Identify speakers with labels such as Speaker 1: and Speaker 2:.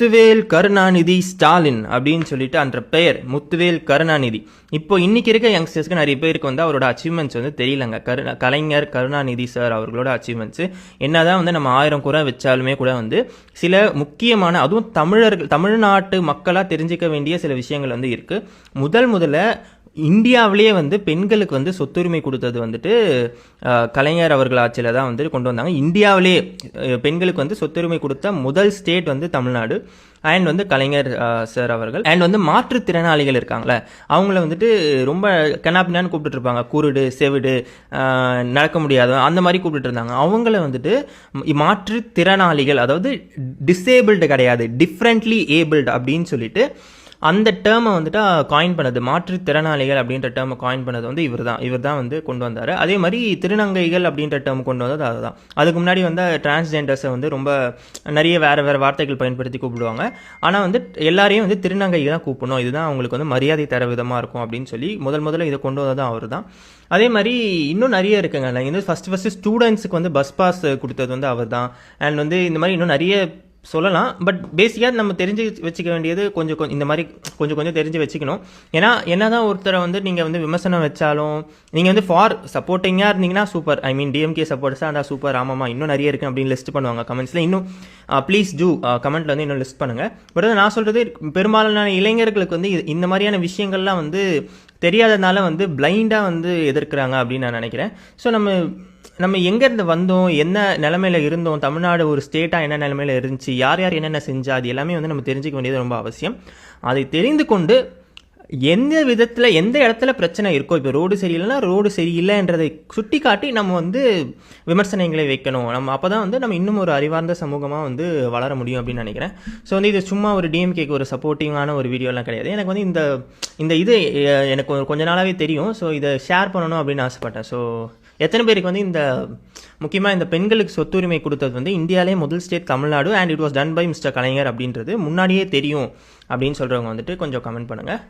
Speaker 1: முத்துவேல் கருணாநிதி ஸ்டாலின் அப்படின்னு சொல்லிட்டு அந்த பெயர் முத்துவேல் கருணாநிதி. இப்போ இன்னைக்கு இருக்க யங்ஸ்டர்ஸ்க்கு நிறைய பேருக்கு வந்து அவரோட அச்சீவ்மெண்ட்ஸ் வந்து தெரியலங்க. கலைஞர் கருணாநிதி சார் அவர்களோட அச்சீவ்மெண்ட்ஸ் என்னதான் வந்து நம்ம 1000 குறை வச்சாலுமே கூட வந்து சில முக்கியமான, அதுவும் தமிழ்நாட்டு மக்களாக தெரிஞ்சிக்க வேண்டிய சில விஷயங்கள் வந்து இருக்கு. முதல்ல இந்தியாவிலேயே வந்து பெண்களுக்கு வந்து சொத்துரிமை கொடுத்தது வந்துட்டு கலைஞர் அவர்கள் ஆட்சியில் தான் வந்து கொண்டு வந்தாங்க. இந்தியாவிலேயே பெண்களுக்கு வந்து சொத்துரிமை கொடுத்த முதல் ஸ்டேட் வந்து தமிழ்நாடு. அண்ட் வந்து கலைஞர் சார் அவர்கள். அண்ட் வந்து மாற்றுத்திறனாளிகள் இருக்காங்களே, அவங்கள வந்துட்டு ரொம்ப கண்ணாப்பின்னான்னு கூப்பிட்டு இருப்பாங்க. குருடு, செவிடு, நடக்க முடியாத அந்த மாதிரி கூப்பிட்டு இருந்தாங்க. அவங்கள வந்துட்டு மாற்றுத்திறனாளிகள், அதாவது டிசேபிள்டு கிடையாது, டிஃப்ரெண்ட்லி ஏபிள்டு அப்படின்னு சொல்லிட்டு அந்த டேர்மை வந்துட்டு காயின் பண்ணது, மாற்றுத்திறனாளிகள் அப்படின்ற டேர்மை காயின் பண்ணது வந்து இவர் தான் வந்து கொண்டு வந்தார். அதே மாதிரி திருநங்கைகள் அப்படின்ற டேர்ம் கொண்டு வந்தது அதுதான். அதுக்கு முன்னாடி வந்து டிரான்ஸ்ஜெண்டர்ஸை வந்து ரொம்ப நிறைய வேறு வார்த்தைகள் பயன்படுத்தி கூப்பிடுவாங்க. ஆனால் வந்து எல்லாரையும் வந்து திருநங்கைகள் தான் கூப்பிடணும், இதுதான் அவங்களுக்கு வந்து மரியாதை தர விதமாக இருக்கும் அப்படின்னு சொல்லி முதல்ல இதை கொண்டு வந்ததும் அவர் தான். அதே மாதிரி இன்னும் நிறைய இருக்குங்க. நான் வந்து ஃபஸ்ட்டு ஸ்டூடெண்ட்ஸுக்கு வந்து பஸ் பாஸ் கொடுத்தது வந்து அவர் தான். அண்ட் வந்து இந்த மாதிரி இன்னும் நிறைய சொல்லலாம். பட் பேசிக்காக நம்ம தெரிஞ்சு வச்சுக்க வேண்டியது கொஞ்சம் இந்த மாதிரி கொஞ்சம் தெரிஞ்சு வச்சுக்கணும். ஏன்னா என்னதான் ஒருத்தரை வந்து நீங்கள் வந்து விமர்சனம் வச்சாலும், நீங்கள் வந்து ஃபார் சப்போர்ட்டிங்காக இருந்தீங்கன்னா சூப்பர், ஐ மீன் டிஎம்கே சப்போர்ட்ஸாக இருந்தால் சூப்பர், ஆமாம்மா இன்னும் நிறைய இருக்குது அப்படின்னு லிஸ்ட் பண்ணுவாங்க கமெண்ட்ஸில். இன்னும் ப்ளீஸ் டூ கமெண்ட்டில் வந்து இன்னும் லிஸ்ட் பண்ணுங்கள். பட் நான் சொல்கிறது பெரும்பாலான இளைஞர்களுக்கு வந்து இந்த மாதிரியான விஷயங்கள்லாம் வந்து தெரியாததுனால வந்து பிளைண்டாக வந்து எதிர்க்கிறாங்க அப்படின்னு நான் நினைக்கிறேன். ஸோ நம்ம எங்கேருந்து வந்தோம், என்ன நிலைமையில இருந்தோம், தமிழ்நாடு ஒரு ஸ்டேட்டாக என்ன நிலைமையில இருந்துச்சு, யார் என்னென்ன செஞ்சா, அது எல்லாமே வந்து நம்ம தெரிஞ்சுக்க வேண்டியது ரொம்ப அவசியம். அதை தெரிந்து கொண்டு எந்த விதத்தில் எந்த இடத்துல பிரச்சனை இருக்கோ, இப்போ ரோடு சரியில்லைன்னா ரோடு சரியில்லைன்றதை சுட்டி காட்டி நம்ம வந்து விமர்சனங்களை வைக்கணும். நம்ம அப்போ தான் வந்து நம்ம இன்னும் ஒரு அறிவார்ந்த சமூகமாக வந்து வளர முடியும் அப்படின்னு நினைக்கிறேன். ஸோ வந்து இது சும்மா ஒரு டிஎம்கேக்கு ஒரு சப்போர்ட்டிவான ஒரு வீடியோலாம் கிடையாது. எனக்கு வந்து இந்த இது எனக்கு கொஞ்ச நாளாகவே தெரியும். ஸோ இதை ஷேர் பண்ணணும் அப்படின்னு ஆசைப்பட்டேன். ஸோ எத்தனை பேருக்கு வந்து முக்கியமாக இந்த பெண்களுக்கு சொத்துரிமை கொடுத்தது வந்து இந்தியாவிலே முதல் state Tamil Nadu, and it was done by mister Kalaignar அப்படின்றது முன்னாடியே தெரியும் அப்படின்னு சொல்கிறவங்க வந்துட்டு கொஞ்சம் கமெண்ட் பண்ணுங்கள்.